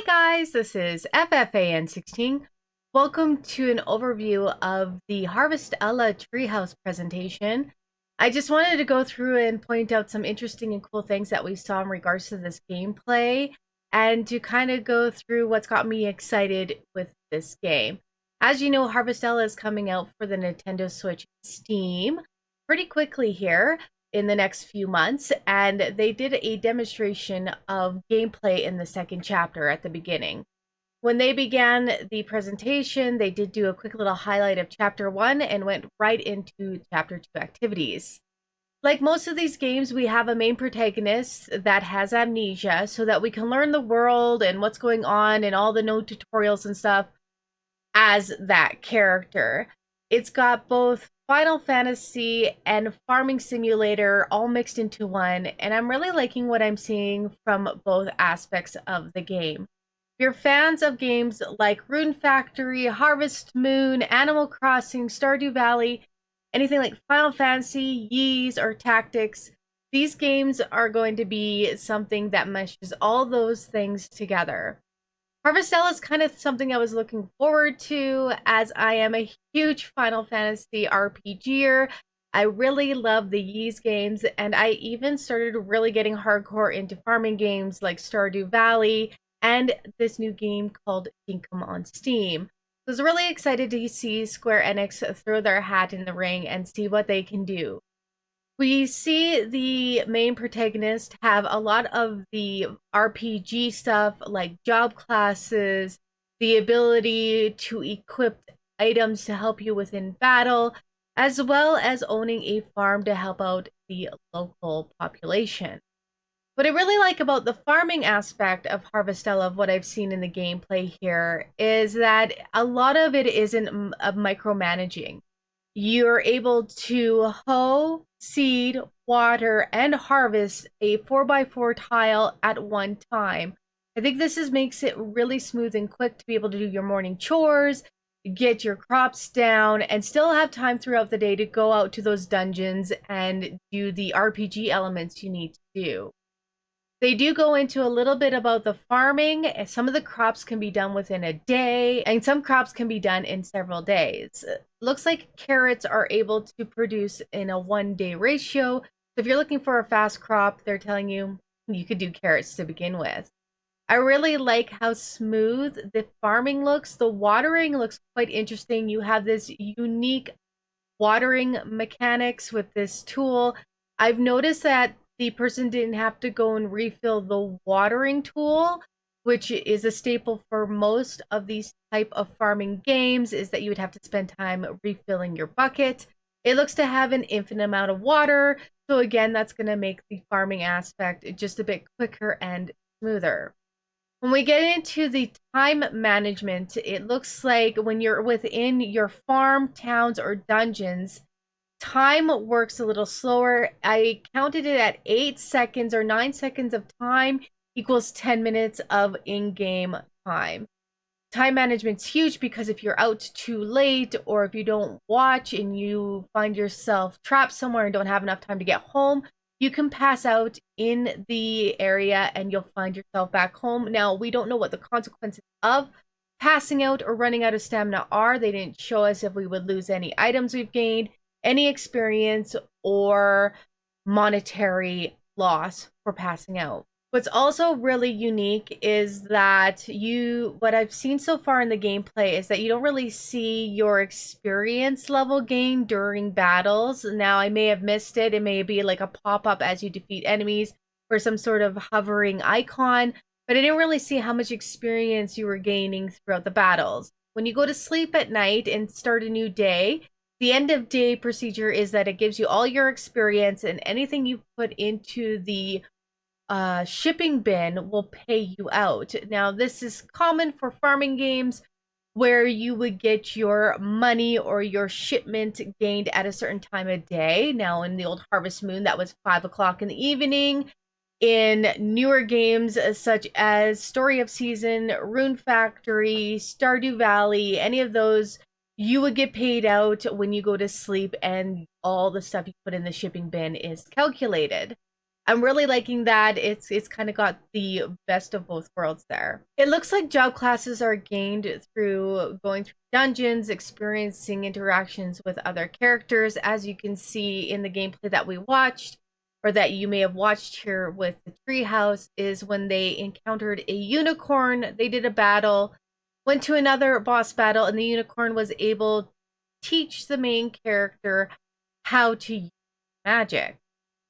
guys, this is FFAN 16. Welcome to an overview of the Harvestella Treehouse presentation. I just wanted to go through and point out some interesting and cool things that we saw in regards to this gameplay, and to kind of go through what's got me excited with this game. As you know, Harvestella is coming out for the Nintendo Switch Steam pretty quickly here in the next few months, and they did a demonstration of gameplay in the second chapter at the beginning. When they began the presentation, they did do a quick little highlight of chapter 1 and went right into chapter 2 activities. Like most of these games, we have a main protagonist that has amnesia so that we can learn the world and what's going on and all the no tutorials and stuff as that character. It's got both Final Fantasy and Farming Simulator all mixed into one, and I'm really liking what I'm seeing from both aspects of the game. If you're fans of games like Rune Factory, Harvest Moon, Animal Crossing, Stardew Valley, anything like Final Fantasy, Ys, or Tactics, these games are going to be something that meshes all those things together. Harvestella is kind of something I was looking forward to, as I am a huge Final Fantasy RPGer. I really love the Ys games, and I even started really getting hardcore into farming games like Stardew Valley and this new game called Dinkum on Steam. I was really excited to see Square Enix throw their hat in the ring and see what they can do. We see the main protagonist have a lot of the RPG stuff like job classes, the ability to equip items to help you within battle, as well as owning a farm to help out the local population. What I really like about the farming aspect of Harvestella, of what I've seen in the gameplay here, is that a lot of it isn't micromanaging. You're able to hoe, seed, water, and harvest a 4x4 tile at one time. I think this makes it really smooth and quick to be able to do your morning chores, get your crops down, and still have time throughout the day to go out to those dungeons and do the RPG elements you need to do. They do go into a little bit about the farming. Some of the crops can be done within a day, and some crops can be done in several days. Looks like carrots are able to produce in a 1-day ratio. So if you're looking for a fast crop, they're telling you you could do carrots to begin with. I really like how smooth the farming looks. The watering looks quite interesting. You have this unique watering mechanics with this tool. I've noticed that the person didn't have to go and refill the watering tool, which is a staple for most of these type of farming games, is that you would have to spend time refilling your bucket. It looks to have an infinite amount of water, so again, that's going to make the farming aspect just a bit quicker and smoother. When we get into the time management, it looks like when you're within your farm, towns, or dungeons, time works a little slower. I counted it at 8 seconds, or 9 seconds of time equals 10 minutes of in-game time. Time management's huge because if you're out too late, or if you don't watch and you find yourself trapped somewhere and don't have enough time to get home, you can pass out in the area and you'll find yourself back home. Now, we don't know what the consequences of passing out or running out of stamina are. They didn't show us if we would lose any items we've gained, any experience, or monetary loss for passing out. What's also really unique is that what I've seen so far in the gameplay is that you don't really see your experience level gain during battles. Now, I may have missed it. It may be like a pop-up as you defeat enemies or some sort of hovering icon, but I didn't really see how much experience you were gaining throughout the battles. When you go to sleep at night and start a new day, the end of day procedure is that it gives you all your experience, and anything you put into the shipping bin will pay you out. Now, this is common for farming games where you would get your money or your shipment gained at a certain time of day. Now, in the old Harvest Moon, that was 5 o'clock in the evening. In newer games such as Story of Season, Rune Factory, Stardew Valley, any of those, you would get paid out when you go to sleep and all the stuff you put in the shipping bin is calculated. I'm really liking that. It's kind of got the best of both worlds there. It looks like job classes are gained through going through dungeons, experiencing interactions with other characters, as you can see in the gameplay that we watched, or that you may have watched here with the treehouse, is when they encountered a unicorn. They did a battle, went to another boss battle, and the unicorn was able to teach the main character how to use magic.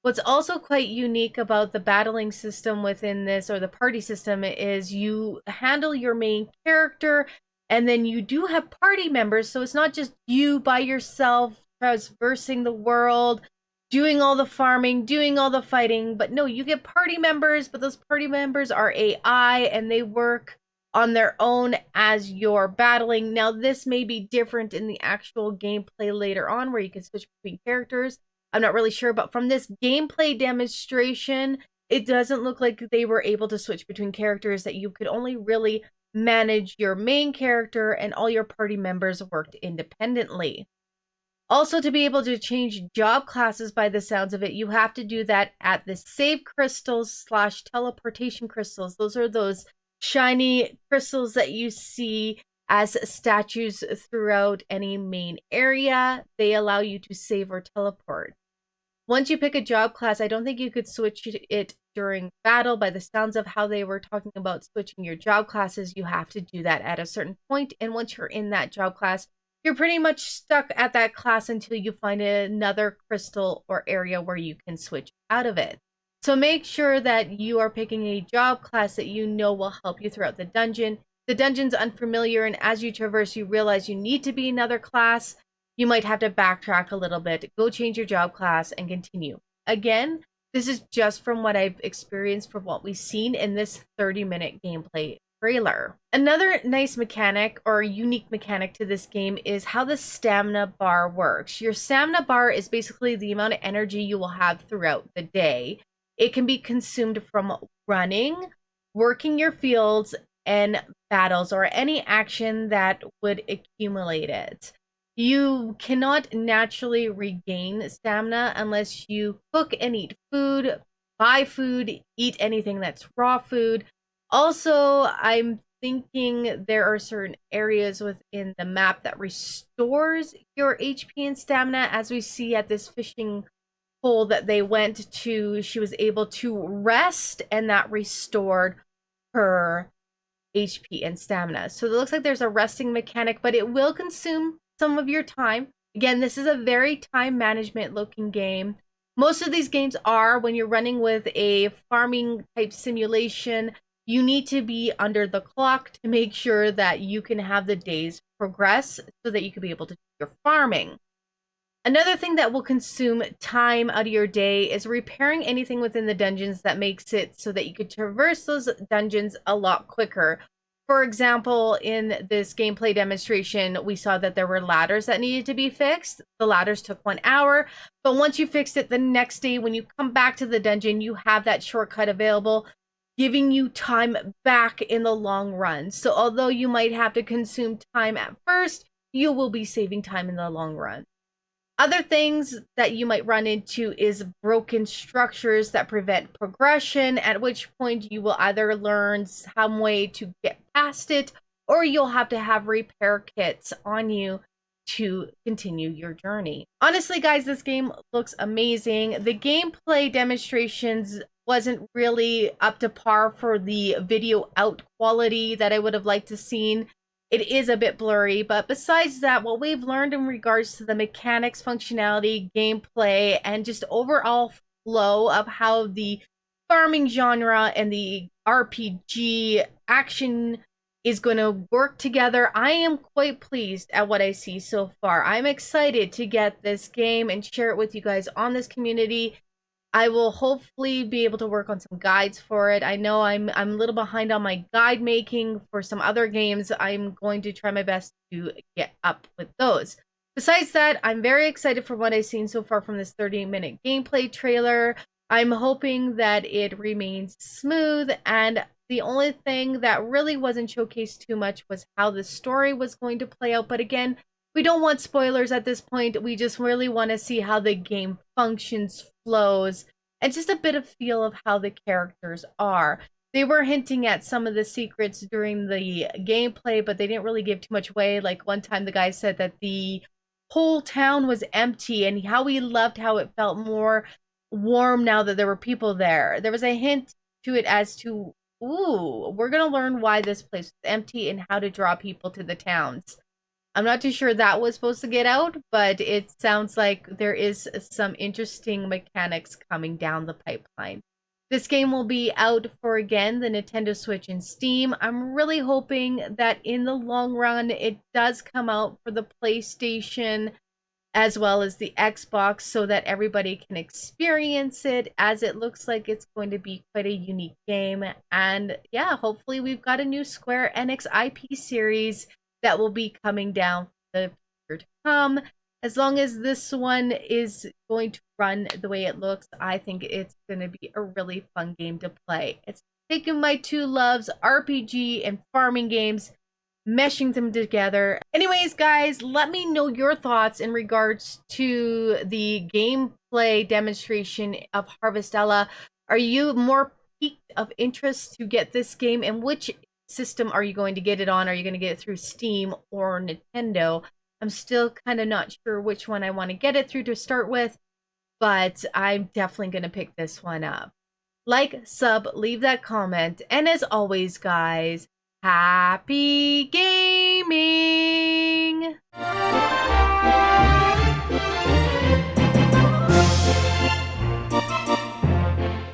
What's also quite unique about the battling system within this, or the party system, is you handle your main character and then you do have party members. So it's not just you by yourself traversing the world, doing all the farming, doing all the fighting, but no, you get party members, but those party members are AI and they work on their own as you're battling. Now, this may be different in the actual gameplay later on where you can switch between characters. I'm not really sure, but from this gameplay demonstration, it doesn't look like they were able to switch between characters, that you could only really manage your main character and all your party members worked independently. Also, to be able to change job classes by the sounds of it, you have to do that at the save crystals / teleportation crystals. Those are those shiny crystals that you see as statues throughout any main area. They allow you to save or teleport. Once you pick a job class, I don't think you could switch it during battle. By the sounds of how they were talking about switching your job classes, you have to do that at a certain point. And once you're in that job class, you're pretty much stuck at that class until you find another crystal or area where you can switch out of it. So make sure that you are picking a job class that you know will help you throughout the dungeon. The dungeon's unfamiliar, and as you traverse, you realize you need to be another class. You might have to backtrack a little bit, go change your job class, and continue. Again, this is just from what I've experienced from what we've seen in this 30-minute gameplay trailer. Another nice mechanic or unique mechanic to this game is how the stamina bar works. Your stamina bar is basically the amount of energy you will have throughout the day. It can be consumed from running, working your fields, and battles, or any action that would accumulate it. You cannot naturally regain stamina unless you cook and eat food, buy food, eat anything that's raw food. Also, I'm thinking there are certain areas within the map that restores your HP and stamina, as we see at this fishing hole that they went to. She was able to rest, and that restored her HP and stamina. So it looks like there's a resting mechanic, but it will consume some of your time. Again, this is a very time management looking game. Most of these games are, when you're running with a farming type simulation, you need to be under the clock to make sure that you can have the days progress so that you can be able to do your farming. Another thing that will consume time out of your day is repairing anything within the dungeons that makes it so that you could traverse those dungeons a lot quicker. For example, in this gameplay demonstration, we saw that there were ladders that needed to be fixed. The ladders took 1 hour, but once you fixed it, the next day when you come back to the dungeon, you have that shortcut available, giving you time back in the long run. So although you might have to consume time at first, you will be saving time in the long run. Other things that you might run into is broken structures that prevent progression, at which point you will either learn some way to get past it, or you'll have to have repair kits on you to continue your journey. Honestly, guys, this game looks amazing. The gameplay demonstrations wasn't really up to par for the video out quality that I would have liked to seen. It is a bit blurry, but besides that, what we've learned in regards to the mechanics, functionality, gameplay, and just overall flow of how the farming genre and the RPG action is going to work together, I am quite pleased at what I see so far. I'm excited to get this game and share it with you guys on this community. I will hopefully be able to work on some guides for it. I know I'm a little behind on my guide making for some other games. I'm going to try my best to get up with those. Besides that, I'm very excited for what I've seen so far from this 30-minute gameplay trailer. I'm hoping that it remains smooth, and the only thing that really wasn't showcased too much was how the story was going to play out. But again, we don't want spoilers at this point. We just really want to see how the game functions, flows, and just a bit of feel of how the characters are. They were hinting at some of the secrets during the gameplay, but they didn't really give too much away. Like one time the guy said that the whole town was empty and how he loved how it felt more warm now that there were people there. There was a hint to it as to, ooh, we're going to learn why this place is empty and how to draw people to the towns. I'm not too sure that was supposed to get out, but it sounds like there is some interesting mechanics coming down the pipeline. This game will be out for, again, the Nintendo Switch and Steam. I'm really hoping that in the long run, it does come out for the PlayStation as well as the Xbox so that everybody can experience it, as it looks like it's going to be quite a unique game. And yeah, hopefully we've got a new Square Enix IP series that will be coming down the future to come. As long as this one is going to run the way it looks, I think it's going to be a really fun game to play. It's taking my two loves, RPG and farming games, meshing them together. Anyways, guys, let me know your thoughts in regards to the gameplay demonstration of Harvestella. Are you more piqued of interest to get this game, and which system are you going to get it on? Are you going to get it through Steam or Nintendo? I'm still kind of not sure which one I want to get it through to start with, but I'm definitely going to pick this one up. Like, sub, leave that comment, and as always, guys, happy gaming!